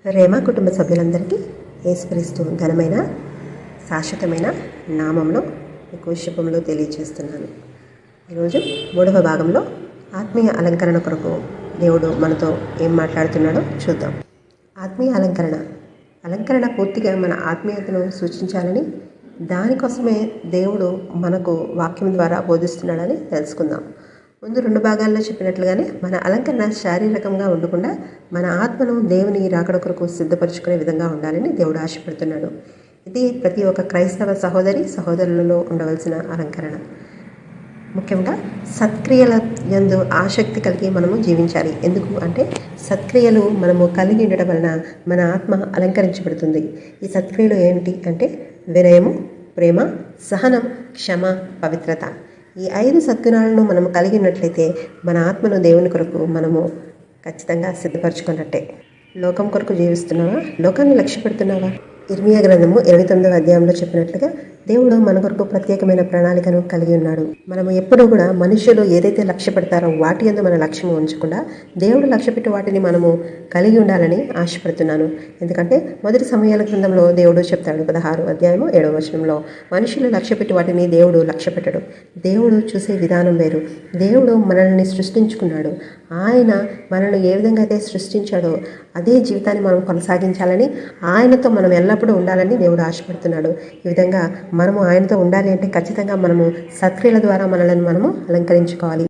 రేమా కుటుంబ సభ్యులందరికీ యేసుక్రీస్తు ఘనమైన శాశ్వతమైన నామంలో మీకు శుభములు తెలియజేస్తున్నాను. ఈరోజు 3వ భాగంలో ఆత్మీయ అలంకరణ కొరకు దేవుడు మనతో ఏం మాట్లాడుతున్నాడో చూద్దాం. ఆత్మీయ అలంకరణ పూర్తిగా మన ఆత్మీయతను సూచించాలని, దానికోసమే దేవుడు మనకు వాక్యం ద్వారా బోధిస్తున్నాడని తెలుసుకుందాం. ముందు 2 భాగాల్లో చెప్పినట్లుగానే మన అలంకరణ శారీరకంగా ఉండకుండా మన ఆత్మను దేవుని రాకడ కొరకు సిద్ధపరచుకునే విధంగా ఉండాలని దేవుడు ఆశపడుతున్నాడు. ఇది ప్రతి ఒక్క క్రైస్తవ సహోదరులలో ఉండవలసిన అలంకరణ. ముఖ్యంగా సత్క్రియల యందు ఆసక్తి కలిగి మనము జీవించాలి. ఎందుకు అంటే సత్క్రియలు మనము కలిగి ఉండడం వలన మన ఆత్మ అలంకరించబడుతుంది. ఈ సత్క్రియలు ఏమిటి అంటే వినయము, ప్రేమ, సహనం, క్షమ, పవిత్రత. ఈ 5 సద్గుణాలను మనము కలిగినట్లయితే మన ఆత్మను దేవుని కొరకు మనము ఖచ్చితంగా సిద్ధపరచుకున్నట్టే. లోకం కొరకు జీవిస్తున్నావా? లోకాన్ని లక్ష్య పెడుతున్నావా? ఇర్మియా గ్రంథము 29వ అధ్యాయంలో చెప్పినట్లుగా దేవుడు మన కొరకు ప్రత్యేకమైన ప్రణాళికను కలిగి ఉన్నాడు. మనము ఎప్పుడూ కూడా మనుషులు ఏదైతే లక్ష్య పెడతారో వాటి యందు మన లక్ష్యం ఉంచకుండా దేవుడు లక్ష్య పెట్టి వాటిని మనము కలిగి ఉండాలని ఆశపడుతున్నాను. ఎందుకంటే మొదటి సమయాల గ్రంథంలో దేవుడు చెప్తాడు 16వ అధ్యాయము 7వ వచనంలో, మనుషులు లక్ష్య పెట్టి వాటిని దేవుడు లక్ష్య పెట్టడు. దేవుడు చూసే విధానం వేరు. దేవుడు మనల్ని సృష్టించుకున్నాడు. ఆయన మనల్ని ఏ విధంగా అయితే సృష్టించాడో అదే జీవితాన్ని మనం కొనసాగించాలని, ఆయనతో మనం ఎల్లప్పుడూ ఉండాలని దేవుడు ఆశపడుతున్నాడు. ఈ విధంగా మనము ఆయనతో ఉండాలి అంటే ఖచ్చితంగా మనము సత్క్రియల ద్వారా మనల్ని మనము అలంకరించుకోవాలి.